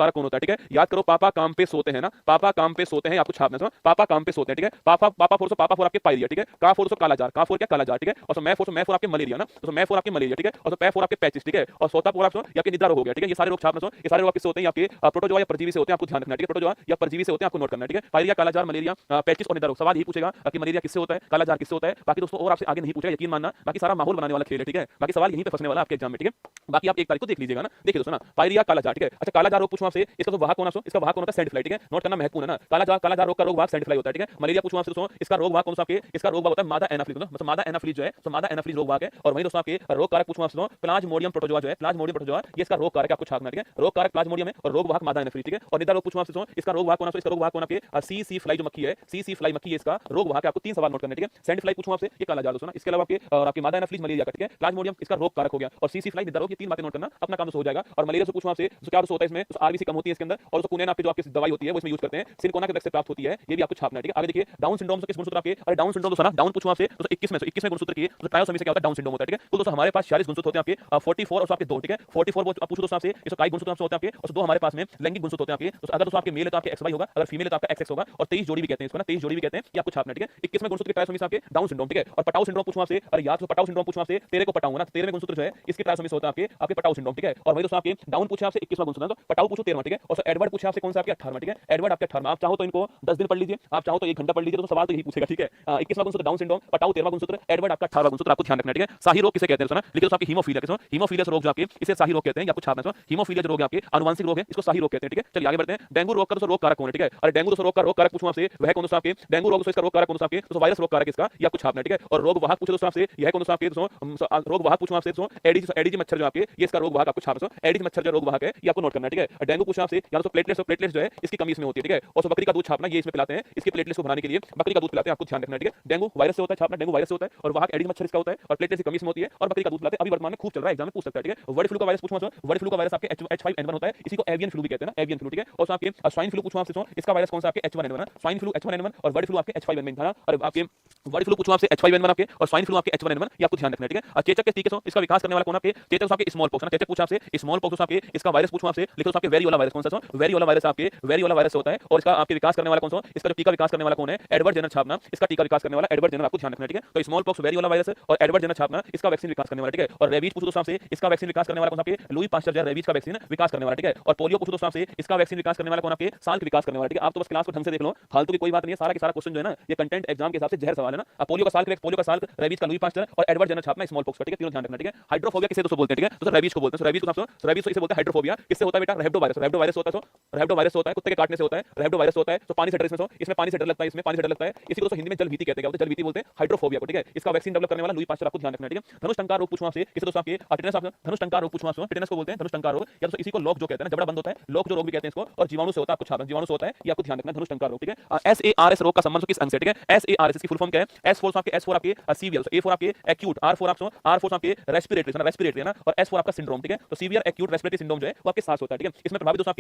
कारक कौन होता है? ठीक है, याद करो, पापा काम पे सोते हैं ना, पापा काम पे सोते हैं, आपको छापना है, पापा काम पे सोते हैं। ठीक है, पापा पापा फोर आपके पायरिया। ठीक है, का फोर कालाजार, का फोर क्या कालाजार। ठीक है, और मैं फोर आपके मलेरिया ना, तो मैं फोर आपके मलेरिया। ठीक है, और पै फोर आपके पैचिस। ठीक है, और सोता फोर आप आपके निद्रा रोग हो गया। ठीक है, ये सारे रोग छापना, ये सारे रोग किससे होते हैं? आपके प्रोटोजोआ या परजीवी से होते हैं, आपको ध्यान रखना है। ठीक है, प्रोटोजोआ या परजीवी से होते हैं, आपको नोट करना है। ठीक है, पायरिया, कालाजार, मलेरिया, पैचिस और निद्रा रोग। सवाल यही पूछेगा कि मलेरिया किससे होता है, कालाजार किससे होता है। बाकी दोस्तों और आपसे आगे नहीं पूछेगा, यकीन मानना, बाकी सारा माहौल बनाने वाला खेल है। ठीक है, बाकी सवाल यहीं पे फंसने वाला आपके एग्जाम में। ठीक है, बाकी आप 1 तारीख को देख लीजिएगा ना। देखिए दोस्तों ना, पायरिया, कालाजार। ठीक है, अच्छा कालाजार रोग पूछूं आपसे, इसका तो वाहक कौन है? इसका वाहक कौन होता है? Sand fly. ठीक है, नोट करना महत्वपूर्ण है ना। कालाजार रोग का रोग वाहक सैंड फ्लाई होता है। ठीक है, मलेरिया पूछूं आपसे दोस्तों, इसका रोग वाहक कौन सा आपके? इसका रोग वाहक होता है मादा एनाफ्लिज। मतलब मादा एनाफ्लिज जो है, तो मादा एनाफ्लिज रोग वाहक है। और वहीं दोस्तों आपके रोग कारक पूछूं आपसे प्लाज्मोडियम प्रोटोजोआ जो है, प्लाज्मोडियम प्रोटोजोआ, ये इसका रोग कारक आपको छापना। ठीक है, रोग कारक प्लाज्मोडियम है और रोग वाहक मादा एनाफ्लिज। ठीक है, और निद्रा रोग पूछूं आपसे, इसका रोग वाहक कौन है? इसका रोग वाहक कौन आपके? सी फ्लाई जो मक्खी है, सी फ्लाई मक्खी है, इसका रोग वाहक है। आपको 3 सवाल नोट करने। ठीक है, सैंड फ्लाई पूछूं आपसे, ये कालाजार दोस्तों ना, इसके अलावा आपके और आपके मादा एनाफ्लिज मलेरिया का। ठीक है, प्लाज्मोडियम इसका रोग कारक हो गया, और सी फ्लाई निद्रा रोग, ये 3 बातें नोट करना, अपना काम तो हो जाएगा। और मलेरिया से पूछूं आपसे, तो क्या होता है इसमें? आरबीसी कम होती है इसके अंदर, और कुनेन आपके जो आपकी दवाई होती है वो इसमें यूज करते हैं, सिलिकोना के से प्राप्त होती है, ये भी आपको छापना है। ठीक है, आगे देखिए, डाउन सिंड्रोम से किस गुणसूत्र आपके? अरे डाउन सिंड्रोम तो सारा डाउन पूछूं आपसे, तो 21 में गुणसूत्र की, तो ट्रायोसोमी से क्या होता है? डाउन सिंड्रोम होता है। ठीक है, कुल दोस्तों हमारे पास 46 गुणसूत्र होते हैं आपके, 44 और आपके 2। ठीक है, 44 वो आप पूछो दोस्तों आपसे, ये कई गुणसूत्र आपसे होते हैं आपके, और 2 हमारे पास में लैंगिक गुणसूत्र होते हैं आपके। तो अगर दोस्तों आपके मेल है तो आपके XY होगा, अगर फीमेल है तो आपका XX होगा, और 23 जोड़ी भी कहते हैं इसको ना, 23 जोड़ी भी कहते हैं, ये आपको छापना है। ठीक है, 21 में गुणसूत्र की ट्रायोसोमी से आपके डाउन सिंड्रोम। ठीक है, और पटाउ सिंड्रोम पूछूं आपसे, अरे याद, तो पटाउ सिंड्रोम पूछूं आपसे, तेरे को पटाऊंगा ना, 13वें गुणसूत्र जो है इसकी ट्रायोसोमी से होता है आपके पटाउ सिंड्रोम। ठीक है, और वही दोस्तों आपके डाउन पूछे आपसे 21वां गुणसूत्र, तो पटाउ पूछो 13वां। ठीक है, और एडवर्ड पूछे आपसे कौन सा? आपके 18वां। ठीक है, एडवर्ड आपके 18वां। आप चाहो तो इनको 10 दिन पढ़ लीजिए, आप चाहो तो 1 घंटा पढ़ लीजिए, तो सवाल तो यही पूछेगा। ठीक है, 21वां गुणसूत्र डाउन सिंड्रोम, पटाउ 13वां गुणसूत्र, एडवर्ड आपका 18वां गुणसूत्र, आपको ध्यान रखना है। ठीक है, शाही रोग किसे कहते हैं दोस्तों? लिखिए दोस्तों आपके हीमोफीलिया किसे? हीमोफीलिया रोग जो आपके, इसे शाही रोग कहते हैं, आपको छापना है। हीमोफीलिया रोग आपके आनुवंशिक रोग है, इसको शाही रोग कहते हैं। ठीक है, चलिए आगे बढ़ते हैं। डेंगू रोग का दोस्तों रोग कारक कौन है? ठीक है, अरे डेंगू दोस्तों रोग का रोग कारक पूछूं आपसे, वह कौन दोस्तों आपके? डेंगू रोग इसका रोग कारक कौन सा आपके? तो वायरस रोग कारक इसका, ये आपको छापना है। ठीक है, और रोग वाहक पूछे दोस्तों आपसे, यह कौन दोस्तों आपके? दोस्तों रोग वाहक पूछूं आपसे, एडीजी मच्छर जो आपके, ये इसका रोग वाहक आपको छापना है। एडीजी मच्छर जो रोग वाहक है, ये आपको नोट करना है। ठीक है, डेंगू पूछा आपसे, या तो प्लेटलेट्स जो है इसकी कमी इसमें होती है। ठीक है, और बकरी का दूध छापना, ये इसमें पिलाते हैं, इसके प्लेटलेट्स को बढ़ाने के लिए बकरी का दूध पिलाते हैं, आपको ध्यान रखना है। ठीक है, डेंगू वायरस से होता है छापना, डेंगू वायरस से होता है, और वाहक एडीजी मच्छर इसका होता है, और प्लेटलेट्स की कमी इसमें होती है, और बकरी का दूध पिलाते हैं। अभी वर्तमान में खूब चल रहा है, एग्जाम में पूछ सकता है। ठीक है, बर्ड फ्लू का वायरस पूछूं आपसे, बर्ड फ्लू का वायरस आपके H5N1 होता है, इसी को एवियन फ्लू भी कहते हैं ना, एवियन फ्लू। ठीक है, और आपके स्वाइन फ्लू पूछूं आपसे, इसका वायरस कौन सा? आपके H1N1 है, स्वाइन फ्लू H1N1, और बर्ड फ्लू आपके H5N1 था। और आपके बर्ड फ्लू पूछूं आपसे H5N1 आपके, और स्वाइन फ्लू आपके H1N1, ये आपको ध्यान रखना है। ठीक है, चेचक के टीके इसका विकास करने वाला कौन आपके? चेचक आपके स्मॉल पॉक्स है ना, चेचक पूछा आपसे, स्मॉल पॉक्स आपके, इसका वायरस पूछूं आपसे, लिखो आपके वेरियोला वायरस कौन सा? वेरियोला वायरस आपके, वेरियोला वायरस होता है, और इसका आपके विकास करने वाला कौन सा? इसका जो टीका विकास करने वाला कौन है? एडवर्ड जेनर छापना, इसका टीका विकास करने वाला एडवर्ड जेनर, आपको ध्यान रखना है। ठीक है, तो स्मॉल पॉक्स, वेरियोला वायरस और एडवर्ड जेनर छापना, इसका वैक्सीन विकास करने वाला। ठीक है, और रेबीज पूछो दोस्तों आपसे, इसका वैक्सीन विकास करने वाला कौन सा? आपके लुई पास्चर जो रेबीज का वैक्सीन विकास करने वाला। ठीक है, और पोलियो पूछो दोस्तों आपसे, इसका वैक्सीन विकास करने वाला कौन? आपके साल्क विकास करने वाला। ठीक है, आप तो बस क्लास को ढंग से देख लो, फालतू की कोई बात नहीं है, सारा के सारा क्वेश्चन जो है ना, ये कंटेंट एग्जाम के हिसाब से जहर सवाल है ना। पोलियो का साल्क, रेबीज का लुई पास्चर, और एडवर्ड जेनर छापना स्मॉल पॉक्स का। ठीक है, तीनों ध्यान रखना। ठीक है, हाइड्रोफोबिया किसे दोस्तों बोलते हैं? ठीक है, तो रेबीज को बोलते हैं, रेबीज को रेबीज को इसे बोलते हैं हाइड्रोफोबिया। किससे होता है बेटा? रैबिडो वायरस होता है, रैबिडो वायरस होता है, कुत्ते के काटने से होता है, रैबिडो वायरस होता है। तो पानी से डर, इसमें पानी से डर लगता है, इसमें पानी से डर लगता है, इसी को दोस्तों हिंदी में जल भीति कहते हैं, जल भीति बोलते हैं हाइड्रोफोबिया को। ठीक है, इसका वैक्सीन डेवलप करने वाला लुई पास्चर, आपको ध्यान रखना है। ठीक है, धनुष टंकार रोग पूछूं आपसे, किसे दोस्तों आपके? टिटेनस, धनुष टंकार रोग पूछूं आपसे, टिटेनस को बोलते हैं धनुष टंकार रोग, या दोस्तों इसी को लॉक जो कहते हैं ना, जबड़ा बंद होता है, लॉक जो रोग भी कहते हैं इसको, और जीवाणु से होता है, आपको छापना, जीवाणु से होता है, ये आपको ध्यान रखना है, धनुष टंकार रोग। ठीक है, SARS रोग का संबंध किस अंग से? ठीक है, SARS इसकी फुल फॉर्म क्या है? S4 आपके सीवियर, A4 आपके एक्यूट, R4 आपके रेस्पिरेटरी है ना, और S4 आपका सिंड्रोम। ठीक है, तो सीवियर एक्यूट रेस्पिरेटरी सिंड्रोम जो है वो आपके सांस होता है। ठीक है, इसमें प्रभावित दोस्तों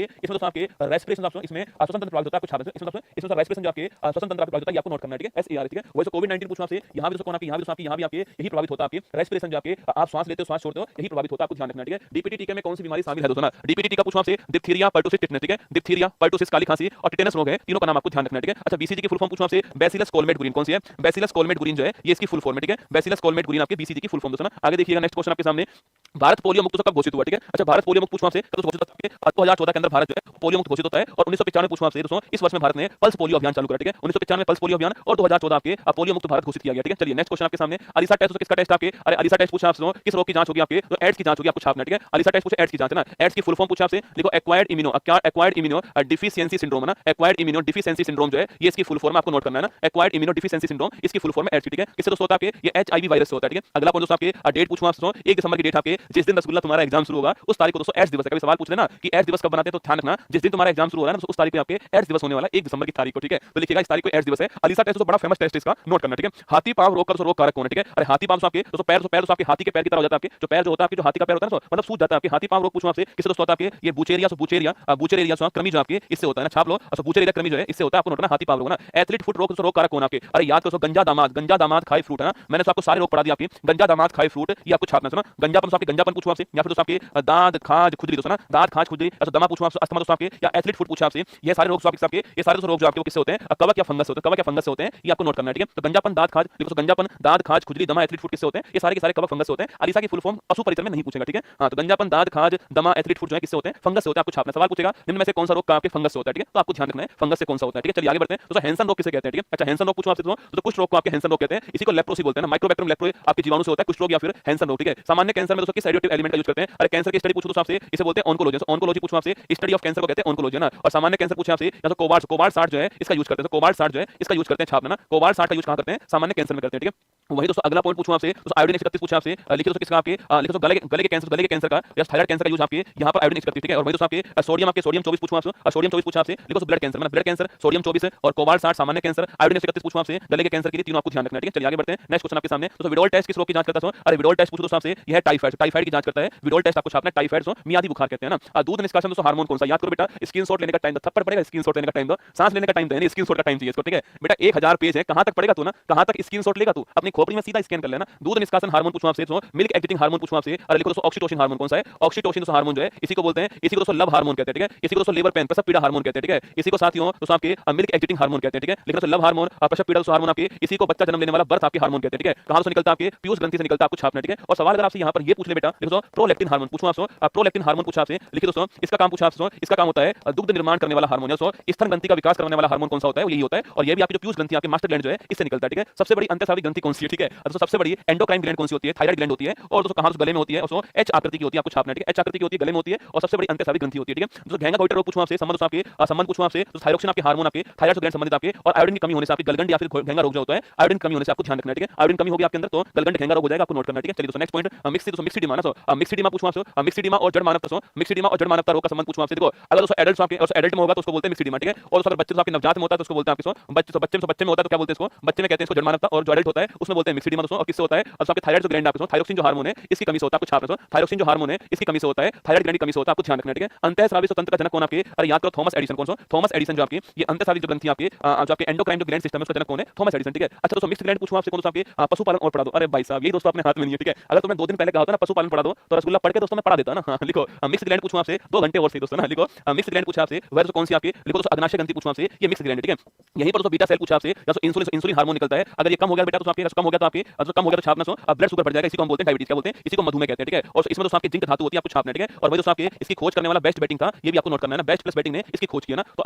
आपके रेस्पिरेशन ऑप्शन, इसमें श्वसन तंत्र प्रभावित होता है, कुछ छापना, इसमें रेस्पिरेशन जो आपके श्वसन तंत्र प्रभावित होता है, ये आपको नोट करना है। ठीक है, SARS। ठीक है, वैसे कोविड-19 पूछना आपसे, यहां भी दोस्तों कौन आपके, यहां भी आपके यही प्रभावित होता है, आपके रेस्पिरेशन जो आपके आप सांस लेते हो, सांस छोड़ते हो, यही प्रभावित होता है, आपको ध्यान रखना है। ठीक है, डीपीटी टीके में कौन सी बीमारी शामिल है दोस्तों ना? डीपीटी टीका पूछना आपसे, डिप्थीरिया, पर्टुसिस, टिटनेस। ठीक है, डिप्थीरिया, पर्टुसिस काली खांसी, और टिटेनस रोग है, तीनों का नाम आपको ध्यान रखना है। ठीक है, अच्छा BCG की फुल फॉर्म पूछना आपसे, बैसिलस कोलमेट गुरिन कौन सी है? बैसिलस कोलमेट गुरिन जो है ये इसकी फुल फॉर्म है। ठीक है, बैसिलस कोलमेट गुरिन आपके BCG की फुल फॉर्म दोस्तों ना। आगे देखिएगा, नेक्स्ट क्वेश्चन आपके सामने, भारत पोलियो मुक्त कब घोषित हुआ? ठीक है, अच्छा भारत पोलियो मुक्त पूछूं आपसे, कब घोषित होता है? 2014 के अंदर भारत जो है पोलियो मुक्त घोषित होता है, और 1995 पूछूं आपसे दोस्तों, इस वर्ष में भारत ने पल्स पोलियो अभियान चालू करा। ठीक है, 1995 में पल्स पोलियो अभियान, और 2014 आपके पोलियो मुक्त भारत घोषित किया गया। ठीक है, चलिए नेक्स्ट क्वेश्चन आपके सामने, अलीसा टेस्ट, किसका टेस्ट आपके? अरे अलीसा टेस्ट पूछा आपसे, किस रोग की जांच होगी आपके? तो एड्स की जांच होगी, आपको छापना। ठीक है, अलीसा टेस्ट पूछे एड्स की जांच है ना, एड्स की फुल फॉर्म पूछा आपसे, देखो एक्वायर्ड इम्यूनो डिफिशियंसी सिंड्रोम है ना, एक्वायर्ड इम्यूनो डिफिशियंसी सिंड्रोम जो है ये इसकी फुल फॉर्म आपको नोट करना है ना, एक्वायर्ड इम्यूनो डिफिशियंसी सिंड्रोम, इसकी फुल फॉर्म है एड्स। ठीक है, किससे दोस्तों होता है आपके? ये HIV वायरस से होता है। ठीक है, अगला पॉइंट दोस्तों आपके डेट पूछूं आपसे, 1 दिसंबर की डेट आपके, जिस दिन रसगुल्ला तुम्हारा एग्जाम शुरू होगा उस तारीख को दोस्तों एड्स दिवस है। कभी सवाल पूछ लेना कि एड्स दिवस कब बनाते हैं, तो ध्यान रखना जिस दिन तुम्हारा एग्जाम शुरू हो रहा है ना उस तारीख पे आपके एड्स दिवस होने वाला है, 1 दिसंबर की तारीख को। ठीक है, तो लिखिएगा इस तारीख को एड्स दिवस है। अलीसा टेस्ट तो बड़ा फेमस टेस्ट इसका, नोट करना। ठीक है, हाथी पांव रोग का रोग कारक कौन है? ठीक है, अरे हाथी पांव आपके दोस्तों पैर तो आपके हाथी के पैर की तरह हो जाता है, आपके जो पैर जो होता है आपके, जो हाथी का पैर होता है ना, मतलब सूज जाता है आपके। हाथी पांव रोग पूछूं आपसे, किससे दोस्तों होता है आपके? ये बुचेरिया क्रमी जो आपके इससे होता है ना, छाप लो। अच्छा बुचेरिया क्रमी जो है इससे होता है, आपको नोट करना हाथी पांव रोग ना। एथलीट फुट रोग कारक कौन आपके? अरे याद करो, गंजा दामाद खाए फ्रूट है ना, मैंने तो आपको सारे रोग पढ़ा दिया आपके, गंजा दामाद खाए फ्रूट, ये आपको छापना है। गंजापन आपके, गंजापन पूछूं आपसे, या फिर दोस्तों आपके दांत खाज खुजली दोस्तों ना, दांत खाज खुजली। अच्छा दमा पूछूं आपसे, अस्थमा दोस्तों आपके या एथलीट फुट पूछा आपसे, ये सारे रोग आपके ये सारे रोग जो आपके किससे होते हैं, कवक या फंगस होते हैं, कवक या फंगस से होते हैं, ये आपको नोट करना है, ठीक है। तो गंजापन, दांत खाज, देखो गंजापन, दांत खाज, खुजली, दमा, एथलीट फुट किससे होते हैं, ये सारे के सारे कवक फंगस से होते हैं। अलीसा की फुल फॉर्म पशु परिचय में नहीं पूछेगा, ठीक है। हाँ, तो गंजापन, दांत खाज, दमा, एथलीट फुट जो है किससे होते हैं, फंगस से होते हैं। आपको छापना, सवाल पूछेगा निम्न में से कौन सा रोग आपके फंगस से होता है, ठीक है। तो आपको ध्यान रखना है फंगस से कौन सा होता है, ठीक है। चलिए आगे बढ़ते हैं। तो हैंसन रोग किसे कहते हैं, ठीक है। अच्छा, हैंसन रोग पूछो आपसे, तो कुछ रोग को आपके हैंसन रोग कहते हैं, इसी को लेप्रोसी बोलते हैं ना, माइक्रोबैक्टीरियम लेप्रो आपके जीवाणु से होता है कुछ रोग या फिर हैंसन रोग, ठीक है। सामान्य कैंसर में दोस्तों किस रेडियोएक्टिव एलिमेंट का यूज करते हैं, अरे कैंसर की स्टडी पूछो तो आपसे इसे बोलते हैं ऑन्कोलॉजी, ऑन्कोलॉजी पूछो आपसे, स्टडी ऑफ कैंसर को कहते हैं ऑन्कोलॉजी ना। और सामान्य कैंसर पूछे आपसे या तो कोबाल्ट, कोबाल्ट 60 जो है इसका यूज करते हैं, तो कोबाल्ट 60 जो है इसका यूज करते हैं छापना ना, कोबाल्ट 60 का यूज कहां करते हैं, सामान्य कैंसर में करते हैं, ठीक है। वही दोस्तों अगला पॉइंट पूछूं आपसे, तो आयोडीन 131 पूछा आपसे, लिखिए दोस्तों किसका आपके, लिखिए दोस्तों गले के कैंसर का या थायराइड कैंसर का यूज आपके यहां पर आयोडीन 131, ठीक है। और वही दोस्तों आपके सोडियम 24 पूछूं आपसे, सोडियम 24 पूछा आपसे, लिखो ब्लड कैंसर, मतलब ब्लड कैंसर सोडियम 24 और कोबाल्ट 60 सामान्य कैंसर, आयोडीन 131 पूछूं आपसे, गले के कैंसर के लिए तीनों आपको ध्यान रखना है, ठीक है। चलिए आगे बढ़ते हैं। नेक्स्ट क्वेश्चन आपके सामने, तो विडोल टेस्ट किस रोग की जांच करता है, अरे विडोल टेस्ट पूछो दोस्तों आपसे, यह टाइफाइड, टाइफाइड की जांच करता है विडोल टेस्ट। आपको छापना है टाइफाइड, मियादी बुखार कहते हैं ना। दूध निष्कासन दोस्तों हार्मोन कौन सा, याद करो बेटा, स्क्रीनशॉट लेने का टाइम, थप्पड़ पड़ेगा, स्क्रीनशॉट लेने का टाइम दो, सांस लेने का टाइम दो, स्क्रीनशॉट का टाइम चाहिए इसको, ठीक है बेटा। 1000 पेज है, कहां तक पड़ेगा तू ना, कहां तक स्क्रीनशॉट लेगा तू, अपनी खोपड़ी में सीधा स्कैन कर लेना। दूध निष्कासन हार्मोन पूछो आपसे, मिल्क एक्टिंग हार्मोन पूछो आपसे, अरे लिखो दोस्तों ऑक्सीटोसिन हार्मोन कौन सा है, ऑक्सीटोसिन दोस्तों हार्मोन जो है इसी को बोलते हैं, इसी को दोस्तों लव हार्मोन कहते हैं, ठीक है। इसी को दोस्तों लेबर पेन प्रसव पीड़ा हार्मोन कहते हैं, ठीक है। इसी को साथियों दोस्तों आपके मिल्क एक्टिंग हार्मोन कहते हैं, ठीक है। लेकिन दोस्तों लव हार्मोन और प्रसव पीड़ा दोस्तों हार्मोन आपके, इसी को बच्चा जन्म लेने वाला बर्थ आपके हार्मोन कहते हैं, ठीक है। कहां से निकलता है, आपके पीयूष ग्रंथि से निकलता है, आपको छापना है, ठीक है। और सवाल अगर आपसे यहां पर ये पूछ ले बेटा, देखो प्रोलैक्टिन हार्मोन पूछो आपसे, प्रोलैक्टिन हार्मोन पूछा आपसे, लिखिए दोस्तों इसका काम पूछा आपसे, इसका काम होता है दुग्ध निर्माण करने वाला हार्मोन, स्तन ग्रंथि का विकास करने वाला हार्मोन कौन सा होता है, यही होता है। और ये भी आपकी जो पीयूष ग्रंथि आपके मास्टर ग्लैंड जो है इससे निकलता है, ठीक है। सबसे बड़ी अंतःस्रावी ग्रंथि कौन सी है, ठीक है। दोस्तों सबसे बड़ी एंडोक्राइन ग्लैंड कौन सी होती है, थायराइड ग्लैंड होती है। और दोस्तों कहां गले में होती है, उसको एच आकृति की होती है, आपको छापना है, ठीक है। एच आकृति की होती है, गले में होती है और सबसे बड़ी अंतःस्रावी ग्रंथि होती है, ठीक है। दोस्तों घेंगा गोइटर रोग पूछूं आपसे, संबंध आपके संबंध पूछूं आपसे, तो थायरोक्सिन आपके हार्मोन आपके थायराइड ग्लैंड संबंधित आपके, और आयोडीन की कमी होने से आपके गलगंड या फिर घेंगा रोग जो होता है, आयोडीन कमी होने से आपको ध्यान रखना है, ठीक है। आयोडीन कमी होगी आपके अंदर तो गलगंड घेंगा रोग हो जाएगा, आपको नोट करना है, ठीक है। चलिए दोस्तों नेक्स्ट पॉइंट मिक्सिडिमा ना, मिक्सिडिमा पूछूं आपसे, मिक्सिडिमा और जड़ मानवता, मिक्सिडिमा और जड़ मानवता रोग का संबंध पूछूं आपसे। देखो अगर दोस्तों एडल्ट आपके और एडल्ट में होगा तो उसको बोलते हैं मिक्सिडिमा, ठीक है। और अगर बच्चे आपके नवजात में होता है तो उसको बोलते हैं आपके बच्चे में होता है तो क्या बोलते हैं इसको, बच्चे में कहते हैं इसको जड़ मानवता, और जो एडल्ट होता है उसमें बोलते हैं मिक्सिडिमा दोस्तों। और किससे होता है, और आपके थायराइड जो ग्लैंड आपके थायरोक्सिन जो हार्मोन है इसकी कमी से होता है, आपको छापना है, थायरोक्सिन जो हार्मोन है इसकी कमी से होता है, थायराइड ग्लैंड की कमी से होता है, आपको ध्यान रखना है, ठीक है। अंतःस्रावी स्वतंत्र का जनक कौन आपके, अरे याद करो थॉमस एडिसन, कौन सा थॉमस एडिसन जो आपकी ये अंतःस्रावी जो ग्रंथि आपके जो आपके एंडोक्राइन जो ग्लैंड सिस्टम है उसका जनक कौन है, थॉमस एडिसन, ठीक है। अच्छा दोस्तों मिक्स्ड ग्लैंड पूछूं आपसे, कौन सा आपके पशुपालन और पढ़ा दो, अरे भाई साहब ये दोस्तों अपने हाथ में नहीं है, ठीक है। अगर तुम्हें 2 दिन पहले कहा होता ना पशुपालन पढ़ा दो तो रसगुल्ला पढ़ के दोस्तों मैं पढ़ा देता ना। हाँ, लिखो मिक्स्ड ग्लैंड पूछूं आपसे 2 घंटे और सही दोस्तों ना, लिखो मिक्स्ड ग्लैंड पूछा आपसे, वह कौन सी आपकी, लिखो दोस्तों अग्नाशय ग्रंथि पूछूं आपसे, ये मिक्स्ड ग्लैंड है, ठीक है। यहीं पर दोस्तों बीटा सेल पूछा आपसे, या तो इंसुलिन हार्मोन निकलता है, अगर ये कम हो गया बेटा तो आपके कम हो गया तो आपके कम हो गया तो छापना सो ब्लड शुगर बढ़ जाएगा, इसी को हम बोलते हैं डायबिटीज, क्या बोलते हैं इसी को मधुमेह कहते हैं, ठीक है। और इसमें दोस्तों आपकी जिंक धातु होती है, आपको छापना है, ठीक है। और वही दोस्तों आपके इसकी खोज करने वाला बेस्ट बैटिंग था, ये भी आपको नोट करना है ना, बेस्ट प्लस बैटिंग ने इसकी खोज की है ना। तो